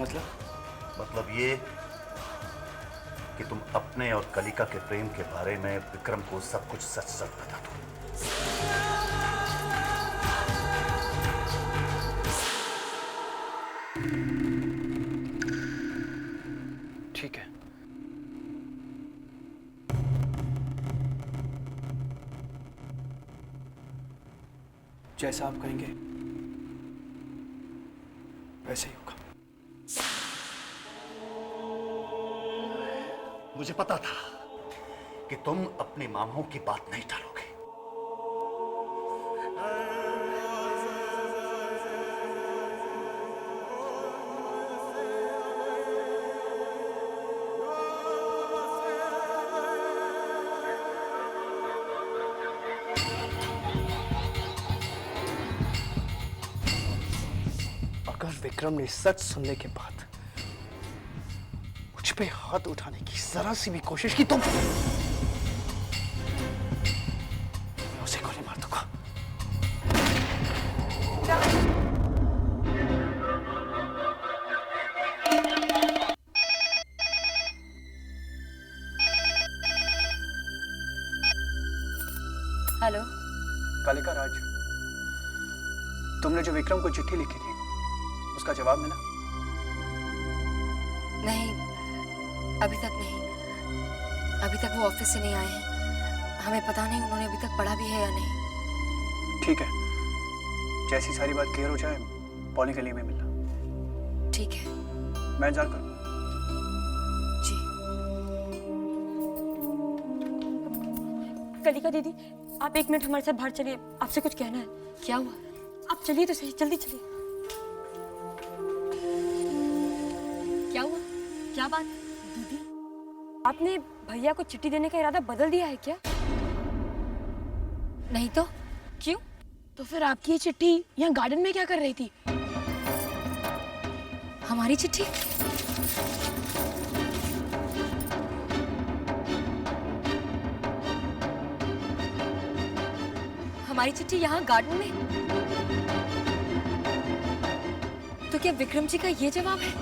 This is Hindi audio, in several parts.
मतलब ये कि तुम अपने और कलिका के प्रेम के बारे में विक्रम को सब कुछ सच सच बता दो। ठीक है। जैसा आप कहेंगे वैसे ही होगा। मुझे पता था कि तुम अपने मामाओं की बात नहीं टालोगे। अगर विक्रम ने सच सुनने के बाद मुझ पे हाथ उठाने की जरा सी भी कोशिश की तो मैं उसे गोली मार दूंगा। हेलो। कालिका राज, तुमने जो विक्रम को चिट्ठी लिखी थी उसका जवाब मिला? नहीं, अभी तक नहीं। अभी तक वो ऑफिस से नहीं आए हैं। हमें पता नहीं उन्होंने अभी तक पढ़ा भी है या नहीं। ठीक है, जैसी सारी बात क्लियर हो जाए पॉली गली में मिलना। ठीक है। मैं जाकर जी। कलिका दीदी, आप 1 मिनट हमारे साथ बाहर चलिए, आपसे कुछ कहना है। क्या हुआ? आप चलिए तो सही, जल्दी चलिए। क्या हुआ? क्या बात? दीदी, आपने भैया को चिट्ठी देने का इरादा बदल दिया है क्या? नहीं तो क्यों? तो फिर आपकी ये चिट्ठी यहाँ गार्डन में क्या कर रही थी? हमारी चिट्ठी? हमारी चिट्ठी यहाँ गार्डन में? तो क्या विक्रम जी का ये जवाब है?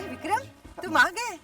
विक्रम, तुम आ गए?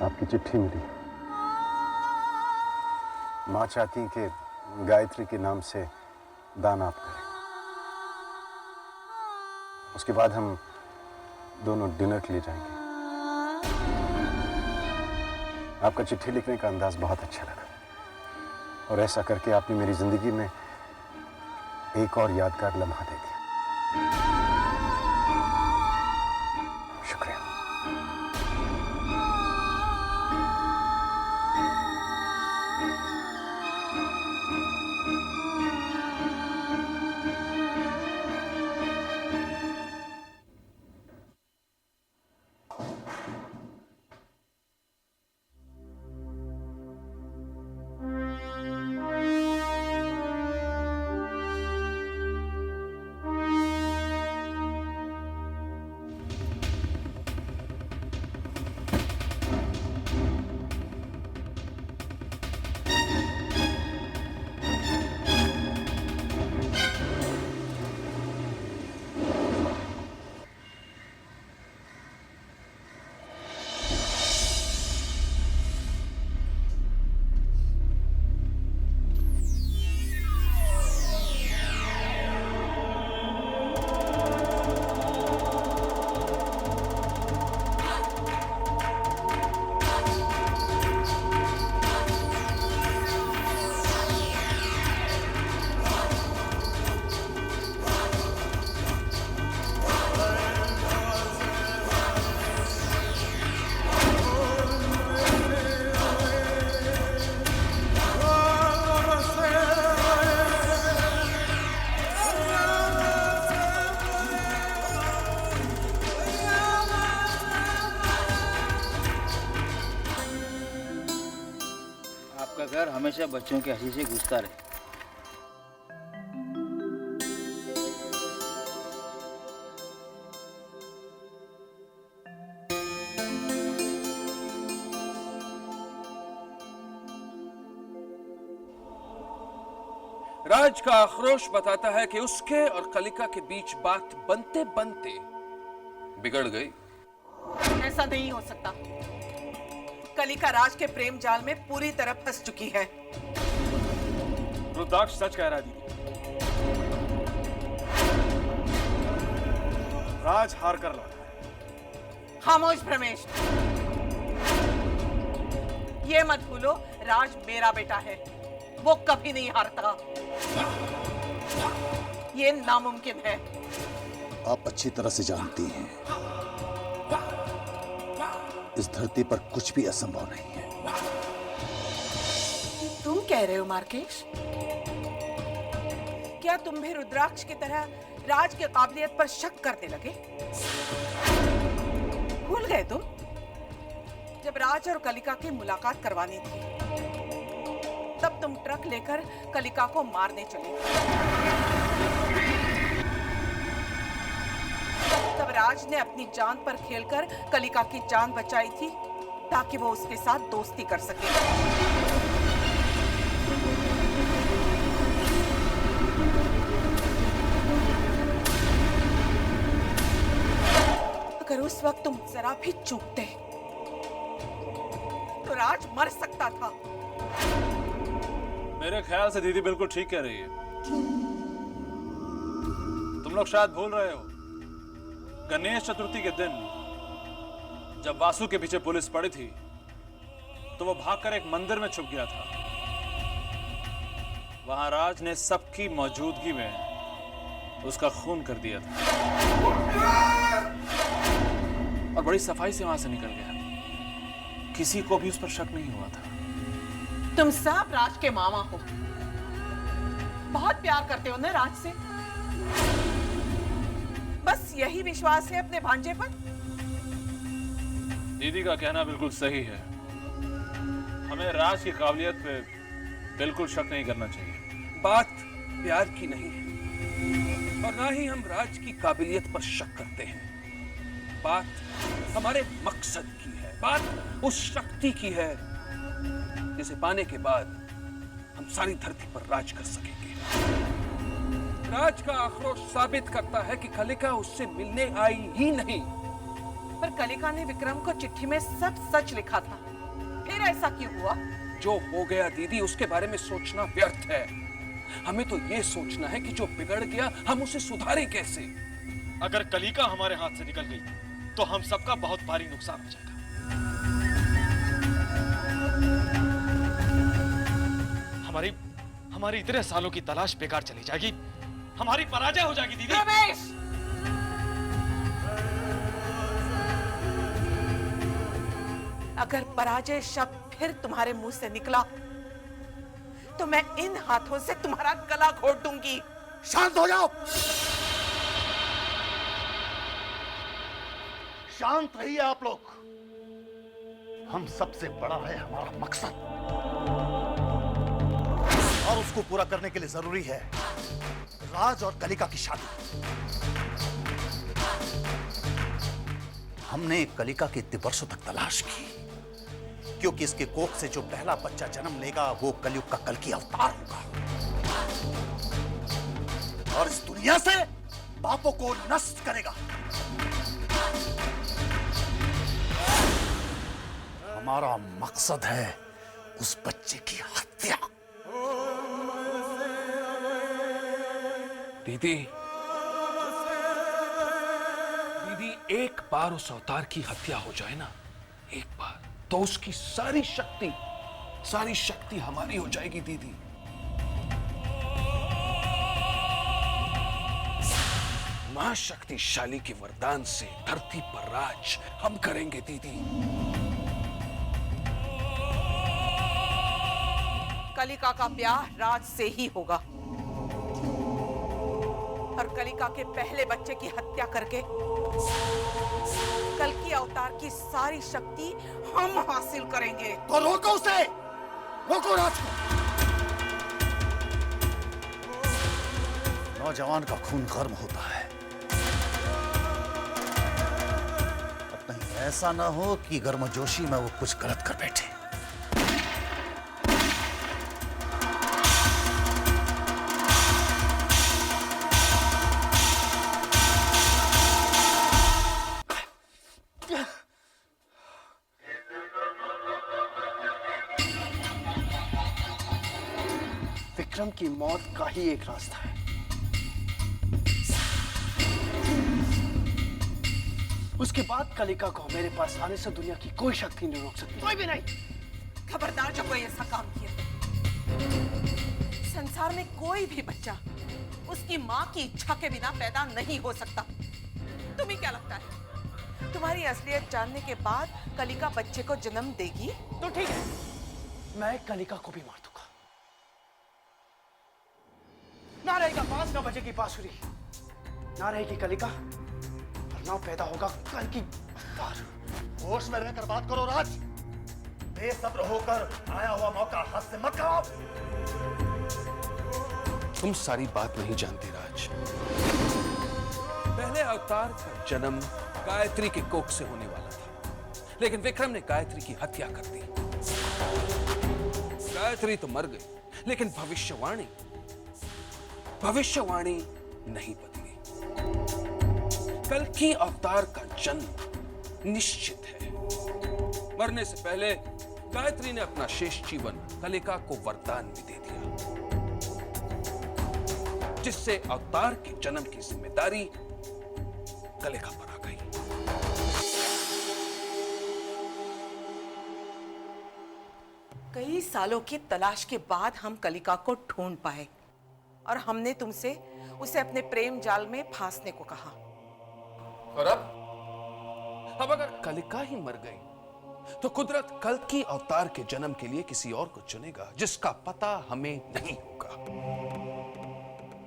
आपकी चिट्ठी मिली। माँ चाहती कि गायत्री के नाम से दान आप करें। उसके बाद हम दोनों डिनर के लिए जाएंगे। आपका चिट्ठी लिखने का अंदाज बहुत अच्छा लगा और ऐसा करके आपने मेरी जिंदगी में एक और यादगार लम्हा दे दिया। शुक्रिया। हमेशा बच्चों की हंसी से घुसता रहे। राज का आक्रोश बताता है कि उसके और कलिका के बीच बात बनते बनते बिगड़ गई। ऐसा नहीं हो सकता। कलिका राज के प्रेम जाल में पूरी तरह फंस चुकी है। रुद्राक्ष सच कह रहा है दीदी। राज हार कर लौटा है। खामोश भ्रमेश, ये मत भूलो राज मेरा बेटा है, वो कभी नहीं हारता। ये नामुमकिन है। आप अच्छी तरह से जानती हैं इस धरती पर कुछ भी असंभव नहीं है। तुम कह रहे हो मार्केश? क्या तुम भी रुद्राक्ष की तरह राज की काबिलियत पर शक करने लगे? भूल गए तुम जब राज और कलिका की मुलाकात करवानी थी, तब तुम ट्रक लेकर कलिका को मारने चले। तब राज ने अपनी जान पर खेलकर कलिका की जान बचाई थी ताकि वो उसके साथ दोस्ती कर सके। अगर उस वक्त तुम जरा भी चूकते तो राज मर सकता था। मेरे ख्याल से दीदी बिल्कुल ठीक कह रही है। तुम लोग शायद भूल रहे हो, गणेश चतुर्थी के दिन जब वासु के पीछे पुलिस पड़ी थी तो वो भागकर एक मंदिर में छुप गया था। वहां राज ने सबकी मौजूदगी में उसका खून कर दिया था और बड़ी सफाई से वहां से निकल गया। किसी को भी उस पर शक नहीं हुआ था। तुम सब राज के मामा हो, बहुत प्यार करते हो ना राज से। बस यही विश्वास है अपने भांजे पर। दीदी का कहना बिल्कुल सही है। हमें राज की काबिलियत पे बिल्कुल शक नहीं करना चाहिए। बात प्यार की नहीं है और ना ही हम राज की काबिलियत पर शक करते हैं। बात हमारे मकसद की है, बात उस शक्ति की है जिसे पाने के बाद हम सारी धरती पर राज कर सकेंगे। राज का आक्रोश साबित करता है कि कलिका उससे मिलने आई ही नहीं। पर कलिका ने विक्रम को चिट्ठी में सब सच लिखा था, फिर ऐसा क्यों हुआ? जो हो गया दीदी, उसके बारे में सोचना व्यर्थ है। हमें तो ये सोचना है कि जो बिगड़ गया हम उसे सुधारें कैसे। अगर कलिका हमारे हाथ से निकल गई तो हम सबका बहुत भारी नुकसान हो जाएगा। हमारी इतने सालों की तलाश बेकार चली जाएगी, हमारी पराजय हो जाएगी दीदी। रमेश! अगर पराजय शब्द फिर तुम्हारे मुंह से निकला तो मैं इन हाथों से तुम्हारा गला घोट दूंगी। शांत हो जाओ। शांत रहिए आप लोग। हम सबसे बड़ा है हमारा मकसद और उसको पूरा करने के लिए जरूरी है राज और कलिका की शादी। हमने कलिका की इतने वर्षों तक तलाश की क्योंकि इसके कोख से जो पहला बच्चा जन्म लेगा वो कलयुग का कल्कि अवतार होगा और इस दुनिया से पापों को नष्ट करेगा। हमारा मकसद है उस बच्चे की हत्या। दीदी, एक बार उस अवतार की हत्या हो जाए ना, एक बार, तो उसकी सारी शक्ति हमारी हो जाएगी दीदी। मां शक्तिशाली के वरदान से धरती पर राज हम करेंगे दीदी। कलिका का ब्याह राज से ही होगा और कलिका के पहले बच्चे की हत्या करके कल्कि अवतार की सारी शक्ति हम हासिल करेंगे। तो रोको उसे, रोको राज को। नौजवान का खून गर्म होता है, अब कहीं ऐसा ना हो कि गर्मजोशी में वो कुछ गलत कर बैठे। विक्रम की मौत का ही एक रास्ता है। उसके बाद कलिका को मेरे पास आने से दुनिया की कोई शक्ति नहीं रोक सकती, कोई भी नहीं। खबरदार जो कोई ऐसा काम किया। संसार में कोई भी बच्चा उसकी माँ की इच्छा के बिना पैदा नहीं हो सकता। तुम्हें क्या लगता है तुम्हारी असलियत जानने के बाद कलिका बच्चे को जन्म देगी? तो ठीक है, मैं कलिका को भी मार दूंगा। ना रहेगा बांस, ना बजेगी बांसुरी, ना रहेगी कलिका, और ना पैदा होगा कल की अवतार। होश में रहकर बात करो राज, बेसब्र होकर आया हुआ मौका हाथ से मत गवाओ। तुम सारी बात नहीं जानते राज। पहले अवतार का जन्म गायत्री के कोख से होने वाला था, लेकिन विक्रम ने गायत्री की हत्या कर दी। गायत्री तो मर गई, लेकिन भविष्यवाणी नहीं बदली। कल की अवतार का जन्म निश्चित है। मरने से पहले गायत्री ने अपना शेष जीवन कलिका को वरदान में दे दिया, जिससे अवतार के जन्म की जिम्मेदारी कलिका पर आ गई। कई सालों की तलाश के बाद हम कलिका को ढूंढ पाए और हमने तुमसे उसे अपने प्रेम जाल में फांसने को कहा। और अब अगर कलिका ही मर गई तो कुदरत कल की अवतार के जन्म के लिए किसी और को चुनेगा, जिसका पता हमें नहीं होगा।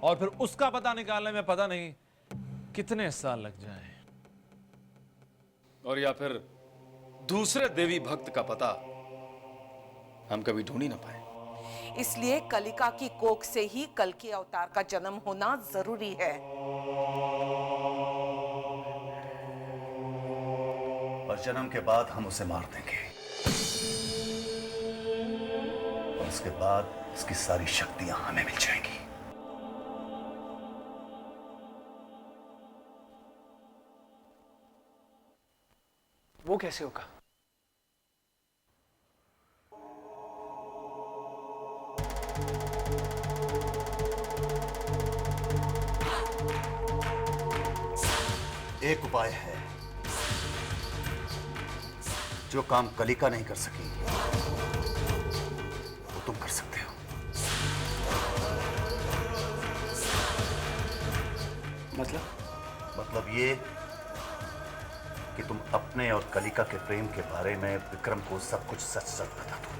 और फिर उसका पता निकालने में पता नहीं कितने साल लग जाएं। और या फिर दूसरे देवी भक्त का पता हम कभी ढूंढ ही ना पाए। इसलिए कलिका की कोख से ही कल के अवतार का जन्म होना जरूरी है। और जन्म के बाद हम उसे मार देंगे, और उसके बाद उसकी सारी शक्तियां हमें मिल जाएंगी। वो कैसे होगा? एक उपाय है, जो काम कलिका नहीं कर सकी वो तुम कर सकते हो। मतलब ये कि तुम अपने और कलिका के प्रेम के बारे में विक्रम को सब कुछ सच सच बता दो।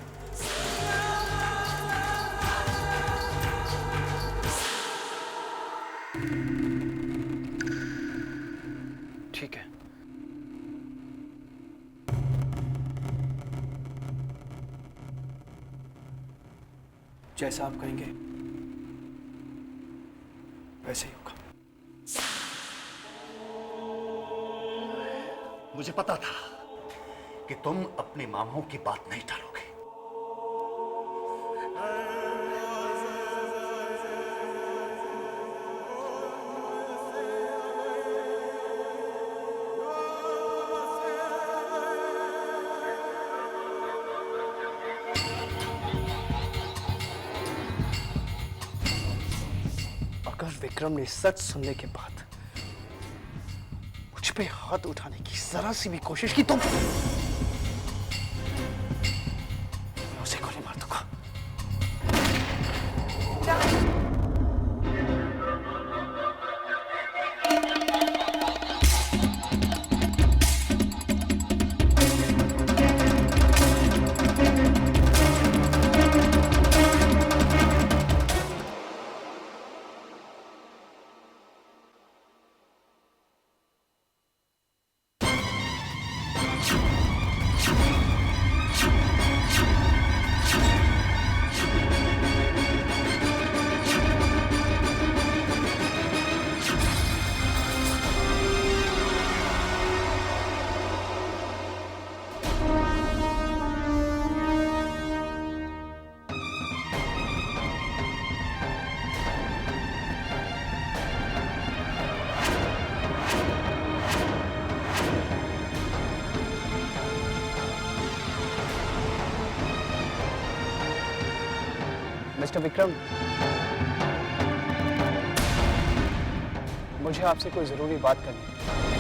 ठीक है, जैसा आप कहेंगे वैसे ही होगा। मुझे पता था कि तुम अपने मामाओं की बात नहीं टालोगे। अगर विक्रम ने सच सुनने के बाद मुझ पे हाथ उठाने की जरा सी भी कोशिश की तो मैं उसे गोली मार दूंगा। मिस्टर विक्रम, मुझे आपसे कोई जरूरी बात करनी है।